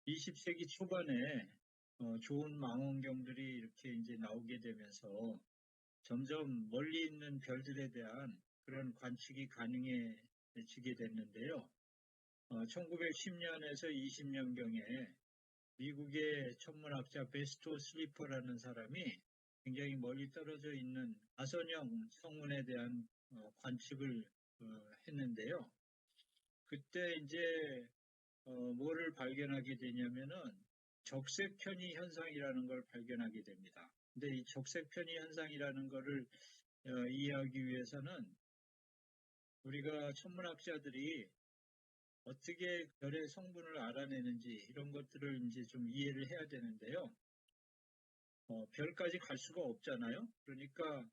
20세기 초반에 좋은 망원경들이 이렇게 이제 나오게 되면서 점점 멀리 있는 별들에 대한 그런 관측이 가능해지게 됐는데요. 1910년에서 20년경에 미국의 천문학자 베스토 슬리퍼라는 사람이 굉장히 멀리 떨어져 있는 가선형 성운에 대한 관측을 했는데요. 그때 이제 뭐를 발견하게 되냐면은 적색 편의 현상이라는 걸 발견하게 됩니다. 근데 이 적색 편의 현상이라는 거를 이해하기 위해서는 우리가 천문학자들이 어떻게 별의 성분을 알아내는지 이런 것들을 이제 좀 이해를 해야 되는데요. 별까지 갈 수가 없잖아요. 그러니까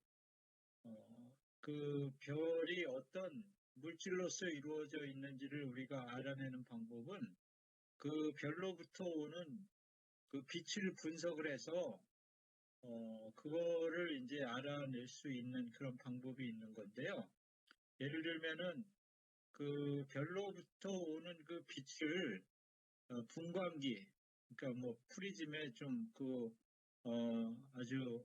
그 별이 어떤 물질로서 이루어져 있는지를 우리가 알아내는 방법은 그 별로부터 오는 그 빛을 분석을 해서 그거를 이제 알아낼 수 있는 그런 방법이 있는 건데요. 예를 들면은 그 별로부터 오는 그 빛을 분광기, 그러니까 뭐 프리즘의 좀 아주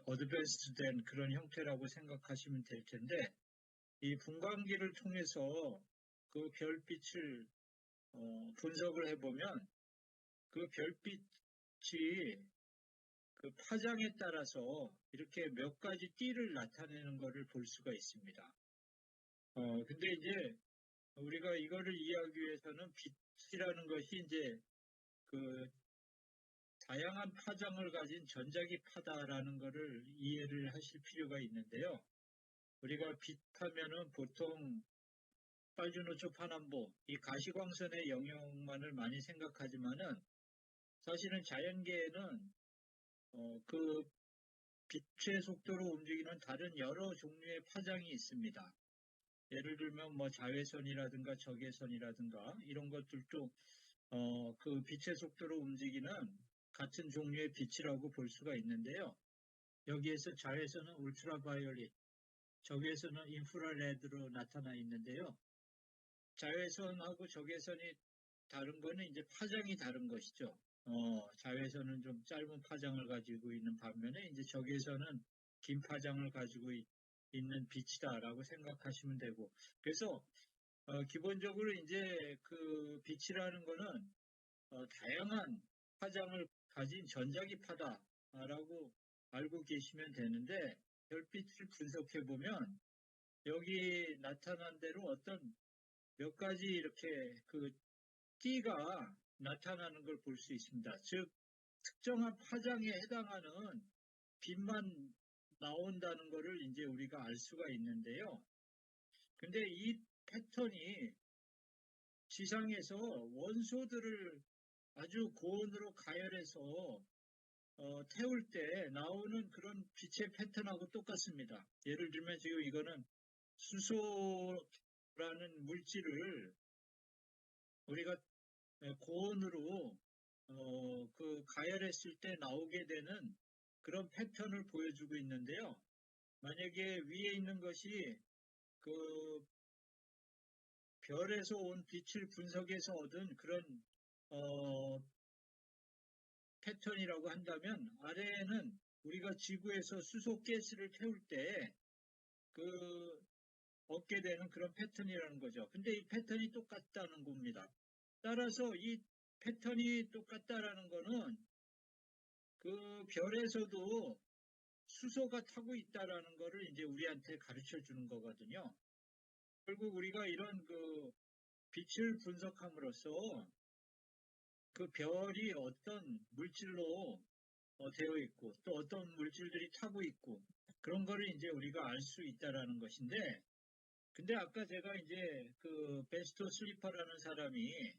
어드밴스된 그런 형태라고 생각하시면 될 텐데 이 분광기를 통해서 그 별빛을 분석을 해보면 그 별빛이 그 파장에 따라서 이렇게 몇 가지 띠를 나타내는 것을 볼 수가 있습니다. 근데 이제 우리가 이거를 이해하기 위해서는 빛이라는 것이 이제 그 다양한 파장을 가진 전자기파다라는 것을 이해를 하실 필요가 있는데요. 우리가 빛하면은 보통 빨주노초 파남보 이 가시광선의 영역만을 많이 생각하지만은 사실은 자연계에는 그 빛의 속도로 움직이는 다른 여러 종류의 파장이 있습니다. 예를 들면 뭐 자외선이라든가 적외선이라든가 이런 것들도 그 빛의 속도로 움직이는 같은 종류의 빛이라고 볼 수가 있는데요. 여기에서 자외선은 울트라바이올릿, 적외선은 인프라레드로 나타나 있는데요. 자외선하고 적외선이 다른 거는 이제 파장이 다른 것이죠. 자외선은 좀 짧은 파장을 가지고 있는 반면에 이제 적외선은 긴 파장을 가지고 있는 빛이다라고 생각하시면 되고. 그래서 기본적으로 이제 그 빛이라는 거는 다양한 파장을 가진 전자기파다라고 알고 계시면 되는데 별빛을 분석해 보면 여기 나타난 대로 어떤 몇 가지 이렇게 그 띠가 나타나는 걸 볼 수 있습니다. 즉 특정한 파장에 해당하는 빛만 나온다는 것을 이제 우리가 알 수가 있는데요. 근데 이 패턴이 지상에서 원소들을 아주 고온으로 가열해서 태울 때 나오는 그런 빛의 패턴하고 똑같습니다. 예를 들면 지금 이거는 수소라는 물질을 우리가 고온으로 그 가열했을 때 나오게 되는 그런 패턴을 보여주고 있는데요. 만약에 위에 있는 것이 그 별에서 온 빛을 분석해서 얻은 그런 어, 패턴이라고 한다면 아래에는 우리가 지구에서 수소 가스를 태울 때 그 얻게 되는 그런 패턴이라는 거죠. 근데 이 패턴이 똑같다는 겁니다. 따라서 이 패턴이 똑같다라는 거는 그 별에서도 수소가 타고 있다라는 거를 이제 우리한테 가르쳐 주는 거거든요. 결국 우리가 이런 그 빛을 분석함으로써 그 별이 어떤 물질로 되어 있고 또 어떤 물질들이 타고 있고 그런 거를 이제 우리가 알 수 있다라는 것인데 근데 아까 제가 이제 그 베스토 슬리퍼라는 사람이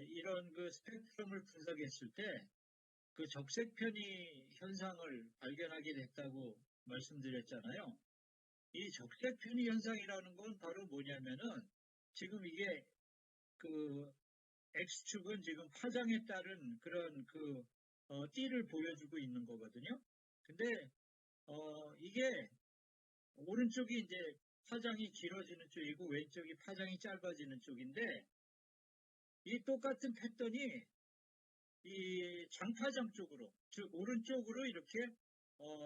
이런 그 스펙트럼을 분석했을 때 그 적색 편의 현상을 발견하게 됐다고 말씀드렸잖아요. 이 적색 편의 현상이라는 건 바로 뭐냐면은 지금 이게 그 X축은 지금 파장에 따른 그런 띠를 보여주고 있는 거거든요. 근데 이게 오른쪽이 이제 파장이 길어지는 쪽이고 왼쪽이 파장이 짧아지는 쪽인데 이 똑같은 패턴이 이 장파장 쪽으로, 즉 오른쪽으로 이렇게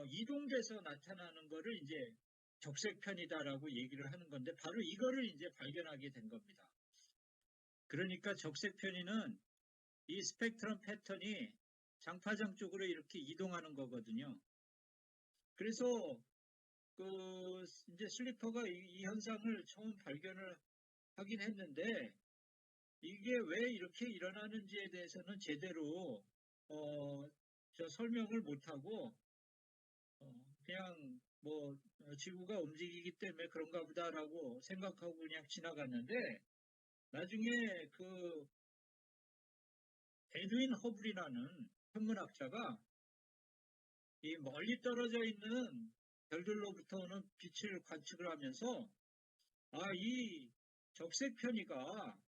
이동돼서 나타나는 거를 이제 적색편이다라고 얘기를 하는 건데, 바로 이거를 이제 발견하게 된 겁니다. 그러니까 적색편이는 이 스펙트럼 패턴이 장파장 쪽으로 이렇게 이동하는 거거든요. 그래서 그 이제 슬리퍼가 이 현상을 처음 발견을 하긴 했는데, 이게 왜 이렇게 일어나는지에 대해서는 제대로 설명을 못하고 그냥 뭐 지구가 움직이기 때문에 그런가 보다라고 생각하고 그냥 지나갔는데, 나중에 그 에드윈 허블이라는 천문학자가 이 멀리 떨어져 있는 별들로부터 오는 빛을 관측을 하면서, 이 적색 편이가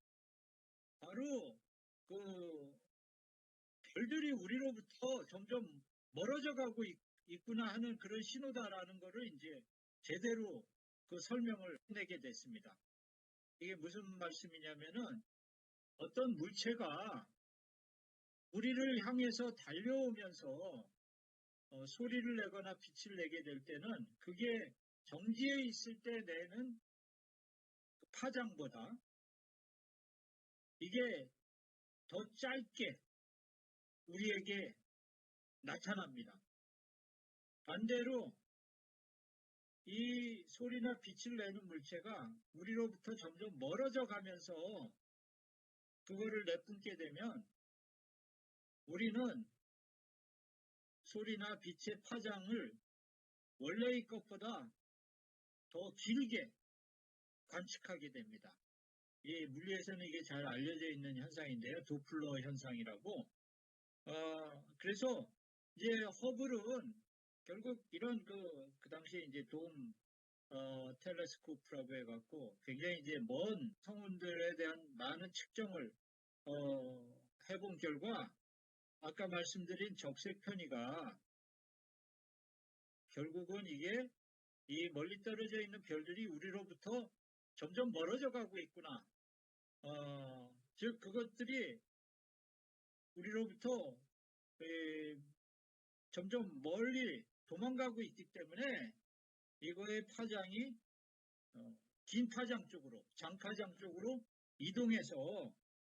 바로 그 별들이 우리로부터 점점 멀어져 가고 있구나 하는 그런 신호다라는 거를 이제 제대로 그 설명을 해내게 됐습니다. 이게 무슨 말씀이냐면은, 어떤 물체가 우리를 향해서 달려오면서 소리를 내거나 빛을 내게 될 때는, 그게 정지해 있을 때 내는 그 파장보다 이게 더 짧게 우리에게 나타납니다. 반대로 이 소리나 빛을 내는 물체가 우리로부터 점점 멀어져 가면서 그거를 내뿜게 되면, 우리는 소리나 빛의 파장을 원래의 것보다 더 길게 관측하게 됩니다. 이 물리에서는 이게 잘 알려져 있는 현상인데요. 도플러 현상이라고. 그래서 이제 허블은 결국 이런 그 당시에 이제 돔 텔레스코프라고 해갖고 굉장히 이제 먼 성운들에 대한 많은 측정을 해본 결과, 아까 말씀드린 적색 편이가 결국은 이게 이 멀리 떨어져 있는 별들이 우리로부터 점점 멀어져 가고 있구나. 즉 그것들이 우리로부터 점점 멀리 도망가고 있기 때문에 이거의 파장이 긴 파장 쪽으로, 장파장 쪽으로 이동해서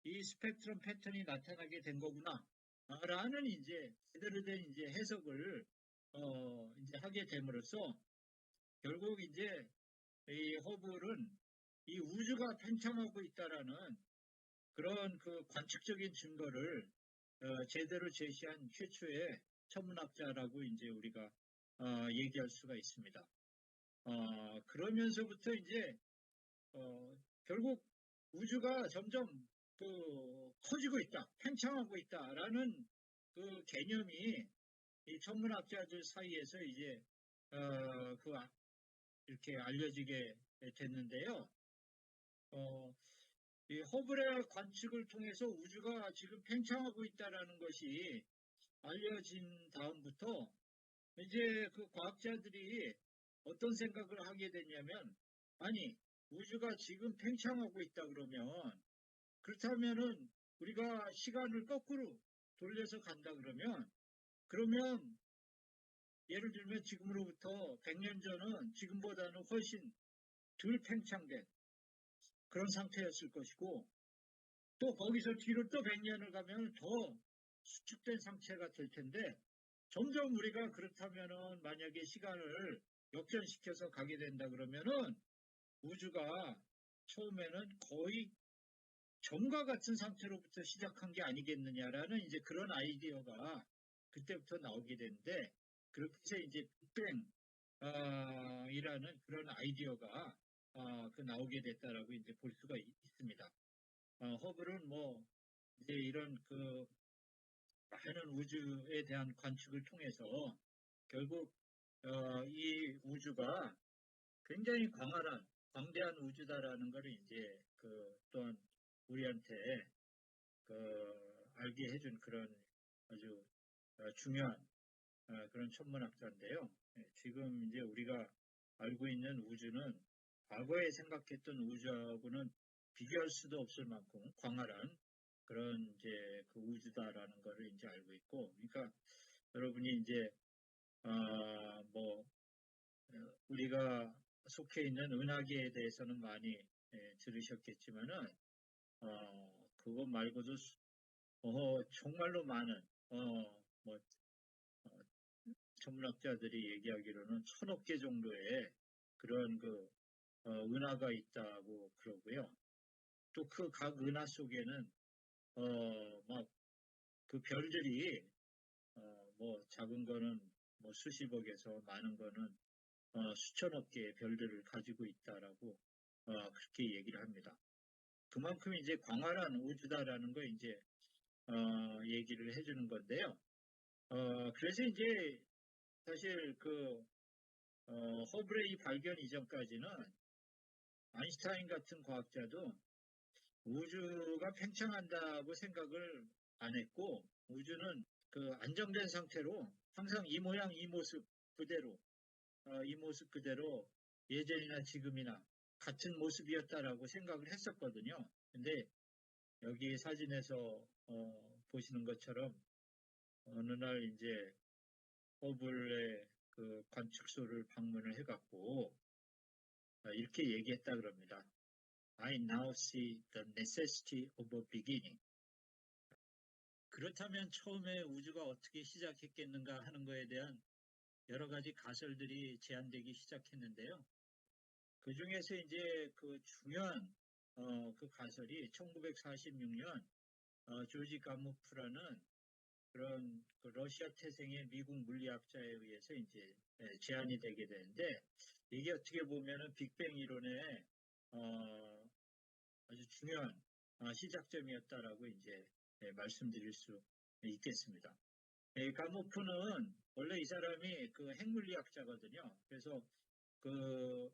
이 스펙트럼 패턴이 나타나게 된 거구나. 라는 이제 제대로 된 이제 해석을 이제 하게 됨으로써, 결국 이제 이 허블은 이 우주가 팽창하고 있다라는 그런 그 관측적인 증거를 제대로 제시한 최초의 천문학자라고 이제 우리가 얘기할 수가 있습니다. 그러면서부터 이제 결국 우주가 점점 그 커지고 있다, 팽창하고 있다라는 그 개념이 이 천문학자들 사이에서 이제 이렇게 알려지게 됐는데요. 이 허블의 관측을 통해서 우주가 지금 팽창하고 있다라는 것이 알려진 다음부터 이제 그 과학자들이 어떤 생각을 하게 됐냐면, 아니 우주가 지금 팽창하고 있다 그러면, 그렇다면은 우리가 시간을 거꾸로 돌려서 간다 그러면 예를 들면 지금으로부터 100년 전은 지금보다는 훨씬 덜 팽창된 그런 상태였을 것이고, 또 거기서 뒤로 또 100년을 가면 더 수축된 상태가 될 텐데, 점점 우리가 그렇다면은 만약에 시간을 역전시켜서 가게 된다 그러면은 우주가 처음에는 거의 점과 같은 상태로부터 시작한 게 아니겠느냐라는 이제 그런 아이디어가 그때부터 나오게 되는데, 그렇게 해서 이제 빅뱅 이라는 그런 아이디어가 그 나오게 됐다라고 이제 볼 수가 있습니다. 허블은 뭐 이제 이런 그 많은 우주에 대한 관측을 통해서 결국 이 우주가 굉장히 광대한 우주다라는 것을 이제 그 또한 우리한테 그 알게 해준 그런 아주 중요한 그런 천문학자인데요. 지금 이제 우리가 알고 있는 우주는 과거에 생각했던 우주하고는 비교할 수도 없을 만큼 광활한 우주다라는 거를 이제 알고 있고, 그러니까 여러분이 이제 뭐 우리가 속해 있는 은하계에 대해서는 많이 들으셨겠지만은 그것 말고도 정말로 많은 뭐 천문학자들이 얘기하기로는 1000억 개 정도의 그런 은하가 있다고 그러고요. 또 그 각 은하 속에는 막 그 별들이 뭐 작은 거는 뭐 수십억에서 많은 거는 수천억 개의 별들을 가지고 있다라고 그렇게 얘기를 합니다. 그만큼 이제 광활한 우주다라는 거 이제 얘기를 해주는 건데요. 그래서 이제 사실 허블의 이 발견 이전까지는 아인슈타인 같은 과학자도 우주가 팽창한다고 생각을 안 했고, 우주는 그 안정된 상태로 항상 이 모양 이 모습 그대로 예전이나 지금이나 같은 모습이었다라고 생각을 했었거든요. 근데 여기 사진에서 보시는 것처럼 어느 날 이제 허블의 그 관측소를 방문을 해갖고 이렇게 얘기했다 그럽니다. I now see the necessity of a beginning. 그렇다면 처음에 우주가 어떻게 시작했겠는가 하는 것에 대한 여러 가지 가설들이 제안되기 시작했는데요. 그 중에서 이제 그 중요한 그 가설이 1946년 조지 가모프라는 그런 그 러시아 태생의 미국 물리학자에 의해서 이제 제안이 되게 되는데, 이게 어떻게 보면은 빅뱅 이론의 아주 중요한 시작점이었다라고 이제 말씀드릴 수 있겠습니다. 가모프는 원래 이 사람이 그 핵물리학자거든요. 그래서 그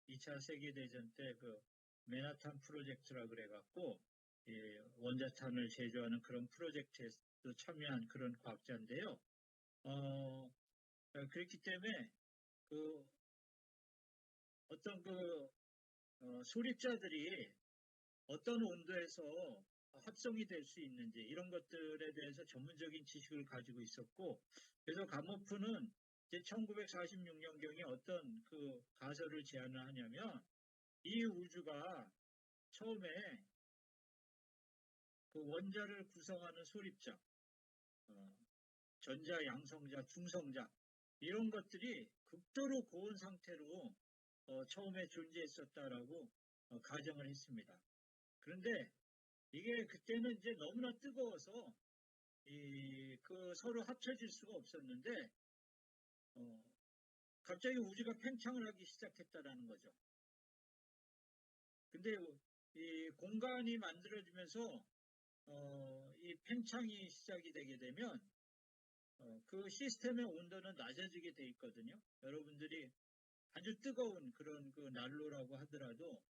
2차 세계대전 때 그 맨하탄 프로젝트라 그래갖고 원자탄을 제조하는 그런 프로젝트에도 참여한 그런 과학자인데요. 그렇기 때문에 그 어떤 소립자들이 어떤 온도에서 합성이 될 수 있는지 이런 것들에 대해서 전문적인 지식을 가지고 있었고, 그래서 가모프는 이제 1946년경에 어떤 그 가설을 제안을 하냐면, 이 우주가 처음에 그 원자를 구성하는 소립자, 전자, 양성자, 중성자 이런 것들이 극도로 고온 상태로 처음에 존재했었다라고 가정을 했습니다. 그런데 이게 그때는 이제 너무나 뜨거워서 서로 합쳐질 수가 없었는데 갑자기 우주가 팽창을 하기 시작했다라는 거죠. 근데 이 공간이 만들어지면서 이 팽창이 시작이 되게 되면 그 시스템의 온도는 낮아지게 돼 있거든요. 여러분들이 아주 뜨거운 그런 그 난로라고 하더라도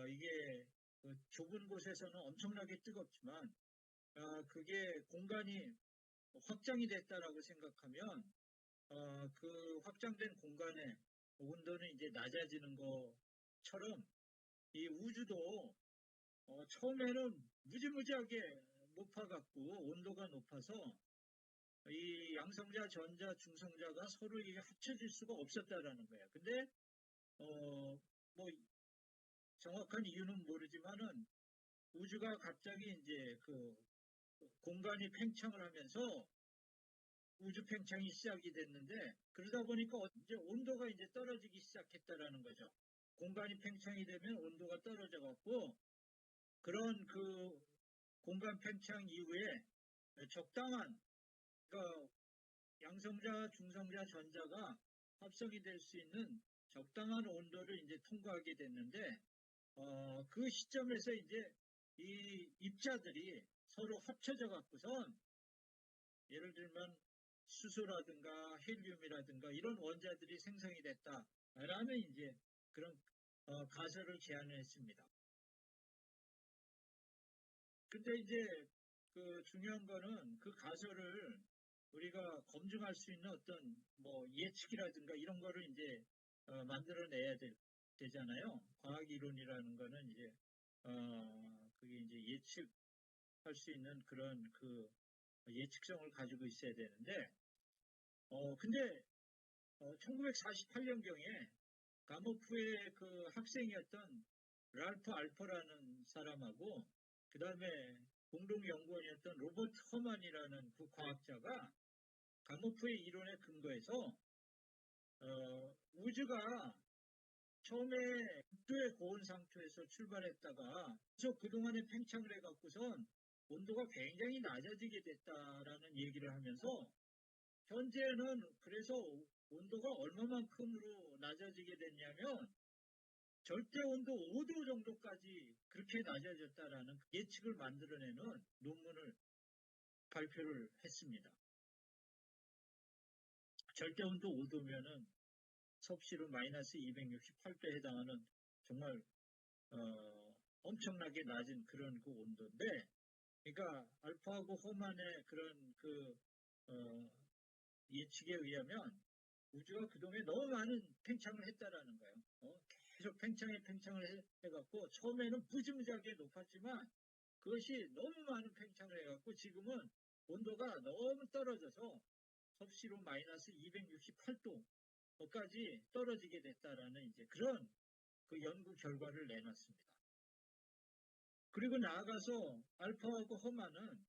이게 그 좁은 곳에서는 엄청나게 뜨겁지만 그게 공간이 확장이 됐다라고 생각하면 그 확장된 공간의 온도는 이제 낮아지는 것처럼 이 우주도 처음에는 무지무지하게 높아갖고 온도가 높아서 이 양성자, 전자, 중성자가 서로 이게 합쳐질 수가 없었다라는 거예요. 근데 뭐 정확한 이유는 모르지만은 우주가 갑자기 이제 그 공간이 팽창을 하면서 우주 팽창이 시작이 됐는데, 그러다 보니까 이제 온도가 이제 떨어지기 시작했다라는 거죠. 공간이 팽창이 되면 온도가 떨어져 갖고 그런 그 공간 팽창 이후에 적당한 그러니까 양성자, 중성자, 전자가 합성이 될 수 있는 적당한 온도를 이제 통과하게 됐는데 그 시점에서 이제 이 입자들이 서로 합쳐져 갖고선 예를 들면 수소라든가 헬륨이라든가 이런 원자들이 생성이 됐다라는 이제 그런 가설을 제안을 했습니다. 근데 이제 그 중요한 거는 그 가설을 우리가 검증할 수 있는 어떤 뭐 예측이라든가 이런 거를 이제 만들어내야 되잖아요. 과학 이론이라는 거는 이제 그게 이제 예측 할 수 있는 그런 그 예측성을 가지고 있어야 되는데, 근데 1948년경에 가모프의 그 학생이었던 랄프 알퍼라는 사람하고 그 다음에 공동연구원이었던 로버트 허만이라는 그 과학자가 가모프의 이론에 근거해서 우주가 처음에 극도의 고온 상태에서 출발했다가 계속 그동안에 팽창을 해갖고선 온도가 굉장히 낮아지게 됐다라는 얘기를 하면서 현재는 그래서 온도가 얼마만큼으로 낮아지게 됐냐면 절대 온도 5도 정도까지 그렇게 낮아졌다라는 예측을 만들어내는 논문을 발표를 했습니다. 절대 온도 5도면은 섭씨로 마이너스 268도에 해당하는 정말 엄청나게 낮은 그런 그 온도인데, 그러니까 알파하고 호만의 그런 그 예측에 의하면 우주가 그동안에 너무 많은 팽창을 했다라는 거예요. 계속 팽창을 해갖고 처음에는 무지무지하게 높았지만 그것이 너무 많은 팽창을 해갖고 지금은 온도가 너무 떨어져서 섭씨로 마이너스 268도까지 떨어지게 됐다라는 이제 그런 그 연구 결과를 내놨습니다. 그리고 나아가서 알파하고 허만은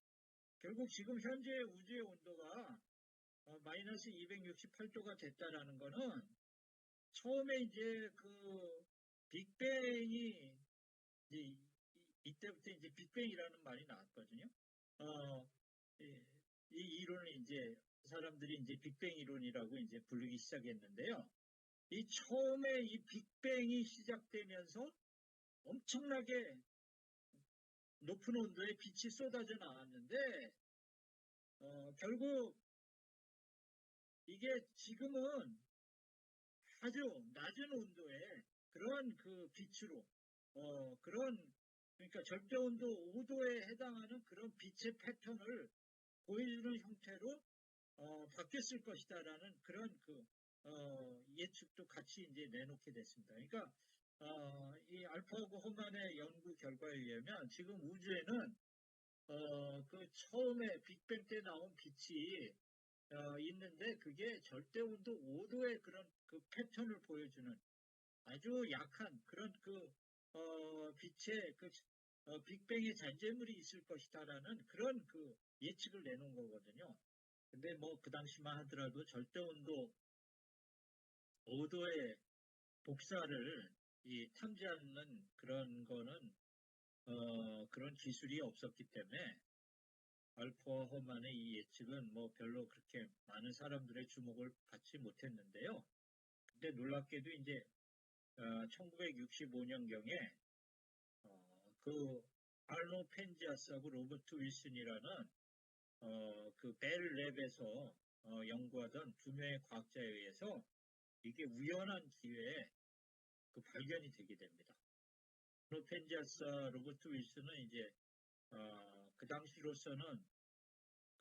결국 지금 현재 우주의 온도가 마이너스 268도가 됐다라는 거는 처음에 이제 그 빅뱅이 이제 이때부터 이제 빅뱅이라는 말이 나왔거든요. 이 이론을 이제 사람들이 이제 빅뱅 이론이라고 이제 부르기 시작했는데요. 이 처음에 이 빅뱅이 시작되면서 엄청나게 높은 온도에 빛이 쏟아져 나왔는데 결국 이게 지금은 아주 낮은 온도에 그런 그 빛으로 그러니까 절대 온도 5도에 해당하는 그런 빛의 패턴을 보여주는 형태로 바뀌었을 것이다라는 그런 그 예측도 같이 이제 내놓게 됐습니다. 그러니까 이 알파하고 호만의 연구 결과에 의하면 지금 우주에는 그 처음에 빅뱅 때 나온 빛이 있는데 그게 절대 온도 5도의 그런 그 패턴을 보여주는 아주 약한 그런 그 빛의 그 빅뱅의 잔재물이 있을 것이다라는 그런 그 예측을 내놓은 거거든요. 근데 뭐 그 당시만 하더라도 절대 온도 5도의 복사를 탐지하는 그런 거는 그런 기술이 없었기 때문에 알퍼 허만의 이 예측은 뭐 별로 그렇게 많은 사람들의 주목을 받지 못했는데요. 근데 놀랍게도 이제 1965년경에 그 알로 펜지아스하고 로버트 윌슨이라는 그 벨 랩에서 연구하던 두 명의 과학자에 의해서 이게 우연한 기회에 그 발견이 되게 됩니다. 알로 펜지아스와 로버트 윌슨은 이제 그 당시로서는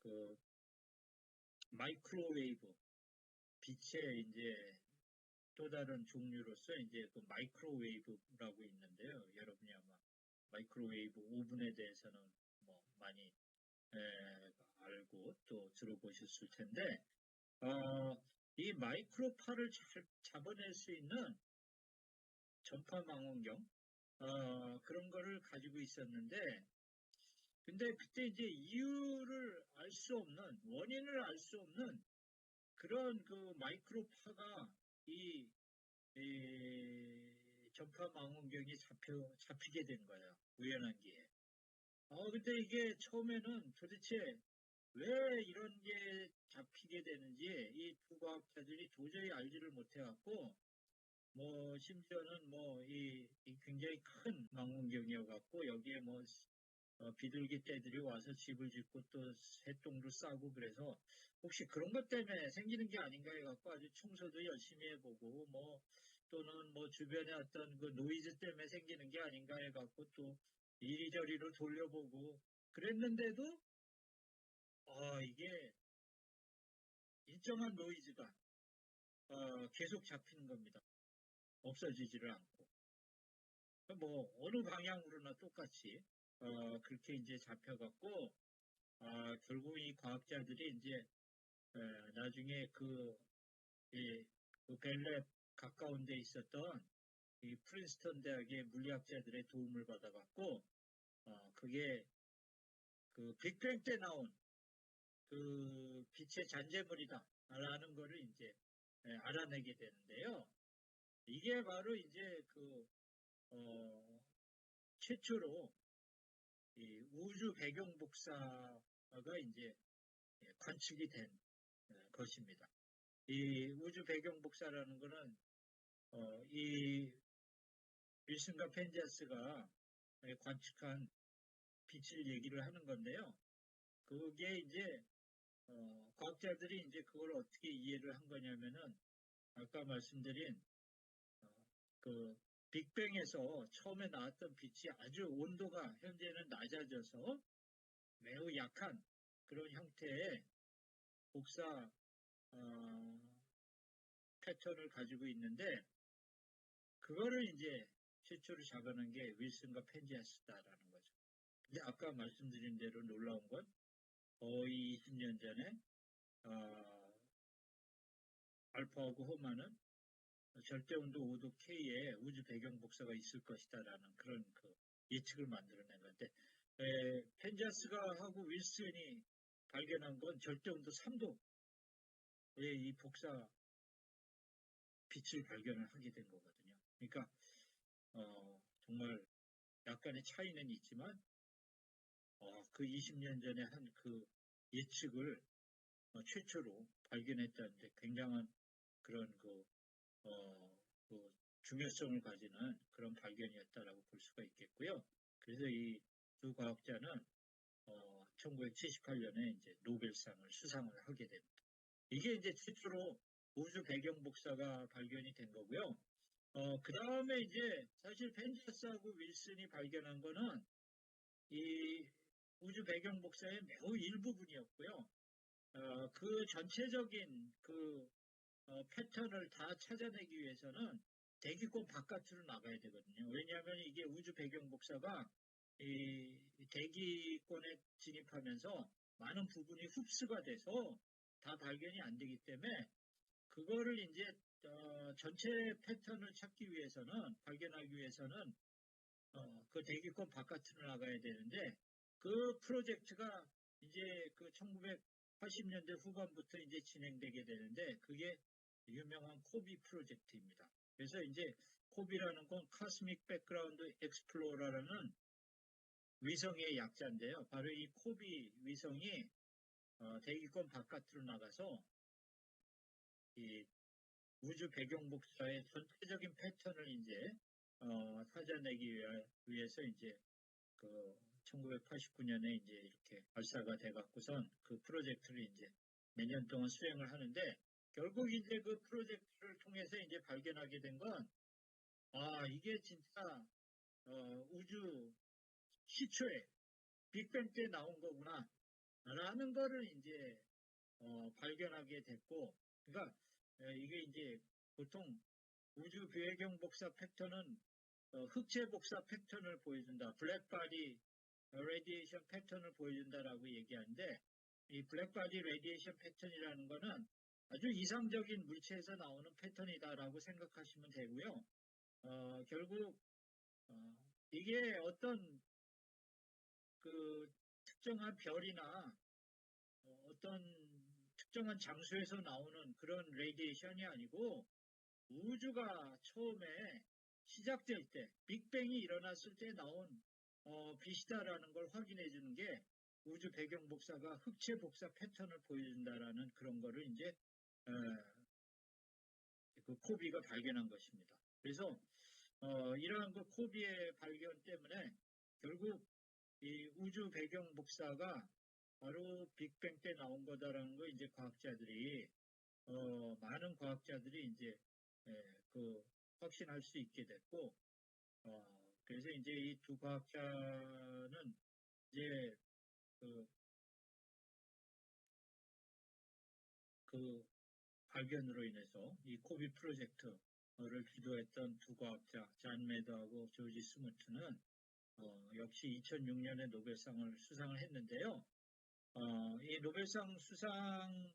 그 마이크로웨이브 빛의 이제 또 다른 종류로서 이제 그 마이크로웨이브라고 있는데요. 여러분이 아마 마이크로웨이브 오븐에 대해서는 뭐 많이 알고 또 들어보셨을 텐데 이 마이크로파를 잘 잡아낼 수 있는 전파 망원경 그런 거를 가지고 있었는데 근데 그때 이제 이유를 알 수 없는 원인을 알 수 없는 그런 그 마이크로파가 이 전파 망원경이 잡히게 된 거예요. 우연한 기회에. 근데 이게 처음에는 도대체 왜 이런 게 잡히게 되는지 이 두 과학자들이 도저히 알지를 못해갖고 뭐 심지어는 뭐 이 굉장히 큰 망원경이어갖고 여기에 뭐 비둘기 떼들이 와서 집을 짓고 또 새똥도 싸고 그래서 혹시 그런 것 때문에 생기는 게 아닌가 해갖고 아주 청소도 열심히 해보고 뭐 또는 뭐 주변에 어떤 그 노이즈 때문에 생기는 게 아닌가 해갖고 또 이리저리로 돌려보고 그랬는데도 이게 일정한 노이즈가 계속 잡히는 겁니다. 없어지지를 않고 뭐 어느 방향으로나 똑같이 그렇게 이제 잡혀갖고, 결국 이 과학자들이 이제, 나중에 그 벨랩 가까운 데 있었던 이 프린스턴 대학의 물리학자들의 도움을 받아갖고, 그게 그 빅뱅 때 나온 그 빛의 잔재물이다. 라는 거를 이제 알아내게 되는데요. 이게 바로 이제 최초로 이 우주 배경 복사가 이제 관측이 된 것입니다. 이 우주 배경 복사라는 거는 이 윌슨과 펜지아스가 관측한 빛을 얘기를 하는 건데요. 그게 이제 과학자들이 이제 그걸 어떻게 이해를 한 거냐면은 아까 말씀드린 그 빅뱅에서 처음에 나왔던 빛이 아주 온도가 현재는 낮아져서 매우 약한 그런 형태의 복사 패턴을 가지고 있는데 그거를 이제 최초로 잡아낸 게 윌슨과 펜지아스다라는 거죠. 근데 아까 말씀드린 대로 놀라운 건 거의 20년 전에 알파하고 호마는 절대온도 5도 K에 우주 배경 복사가 있을 것이다라는 그런 예측을 만들어낸 건데 펜지아스가 하고 윌슨이 발견한 건 절대온도 3도의 이 복사 빛을 발견을 하게 된 거거든요. 그러니까 정말 약간의 차이는 있지만 그 20년 전에 한 그 예측을 최초로 발견했다는데 굉장한 그런 중요성을 가지는 그런 발견이었다라고 볼 수가 있겠고요. 그래서 이 두 과학자는 1978년에 이제 노벨상을 수상을 하게 됩니다. 이게 이제 최초로 우주 배경 복사가 발견이 된 거고요. 그 다음에 이제 사실 펜지아스하고 윌슨이 발견한 거는 이 우주 배경 복사의 매우 일부분이었고요. 그 전체적인 패턴을 다 찾아내기 위해서는 대기권 바깥으로 나가야 되거든요. 왜냐하면 이게 우주 배경 복사가 이 대기권에 진입하면서 많은 부분이 흡수가 돼서 다 발견이 안 되기 때문에 그거를 이제 전체 패턴을 찾기 위해서는 발견하기 위해서는 그 대기권 바깥으로 나가야 되는데 그 프로젝트가 이제 그 1980년대 후반부터 이제 진행되게 되는데 그게 유명한 코비 프로젝트입니다. 그래서 이제 코비라는 건 카스믹 백그라운드 엑스플로러라는 위성의 약자인데요. 바로 이 코비 위성이 대기권 바깥으로 나가서 이 우주 배경 복사의 전체적인 패턴을 이제 찾아내기 위해서 이제 1989년에 이제 이렇게 발사가 돼갖고선 그 프로젝트를 이제 몇 년 동안 수행을 하는데 결국 이제 그 프로젝트를 통해서 이제 발견하게 된 건 이게 진짜 우주 시초에 빅뱅 때 나온 거구나 라는 거를 이제 발견하게 됐고 그러니까 이게 이제 보통 우주 배경 복사 패턴은 흑체 복사 패턴을 보여준다. 블랙바디 레디에이션 패턴을 보여준다라고 얘기하는데 이 블랙바디 레디에이션 패턴이라는 거는 아주 이상적인 물체에서 나오는 패턴이다라고 생각하시면 되고요. 결국 이게 어떤 그 특정한 별이나 어떤 특정한 장소에서 나오는 그런 레디에이션이 아니고 우주가 처음에 시작될 때, 빅뱅이 일어났을 때 나온 빛이다라는 걸 확인해 주는 게 우주 배경 복사가 흑체 복사 패턴을 보여준다라는 그런 거를 이제 그 코비가 발견한 것입니다. 그래서 이러한 그 코비의 발견 때문에 결국 이 우주 배경 복사가 바로 빅뱅 때 나온 거다라는 거 이제 과학자들이 많은 과학자들이 이제 확신할 수 있게 됐고 그래서 이제 이 두 과학자는 이제 그 발견으로 인해서 이 코비 프로젝트를 주도했던 두 과학자 잔 매더하고 조지 스무트는 역시 2006년에 노벨상을 수상을 했는데요. 이 노벨상 수상을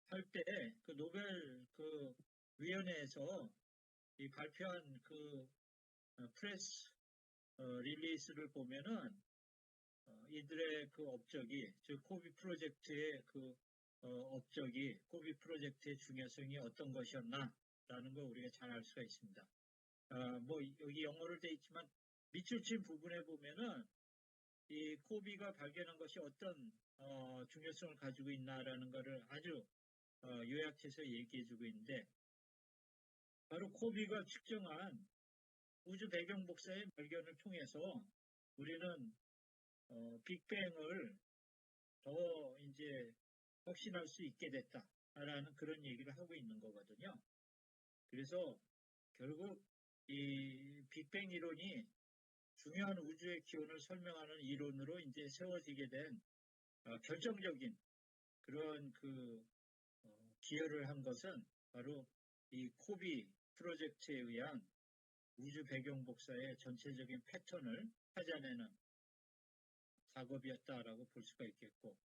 할 때 그 노벨 그 위원회에서 이 발표한 그 프레스 릴리스를 보면은 이들의 그 업적이, 즉 코비 프로젝트의 그 업적이 코비 프로젝트의 중요성이 어떤 것이었나라는 걸 우리가 잘 알 수가 있습니다. 뭐 여기 영어로 돼 있지만 밑줄친 부분에 보면은 이 코비가 발견한 것이 어떤 중요성을 가지고 있나라는 것을 아주 요약해서 얘기해주고 있는데, 바로 코비가 측정한 우주 배경 복사의 발견을 통해서 우리는 빅뱅을 더 이제 확신할 수 있게 됐다라는 그런 얘기를 하고 있는 거거든요. 그래서 결국 이 빅뱅 이론이 중요한 우주의 기원을 설명하는 이론으로 이제 세워지게 된 결정적인 그런 그 기여를 한 것은 바로 이 코비 프로젝트에 의한 우주 배경 복사의 전체적인 패턴을 찾아내는 작업이었다라고 볼 수가 있겠고,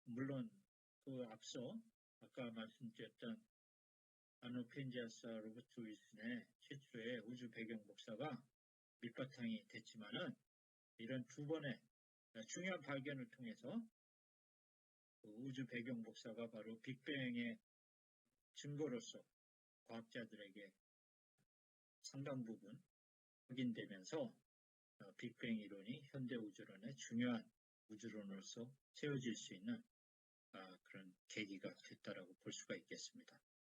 물론 그 앞서 아까 말씀드렸던 아노펜지아스와 로버트 윌슨의 최초의 우주 배경 복사가 밑바탕이 됐지만은, 이런 두 번의 중요한 발견을 통해서 그 우주 배경 복사가 바로 빅뱅의 증거로서 과학자들에게 상당 부분 확인되면서 빅뱅 이론이 현대 우주론의 중요한 우주론으로서 세워질 수 있는 그런 계기가 됐다라고 볼 수가 있겠습니다.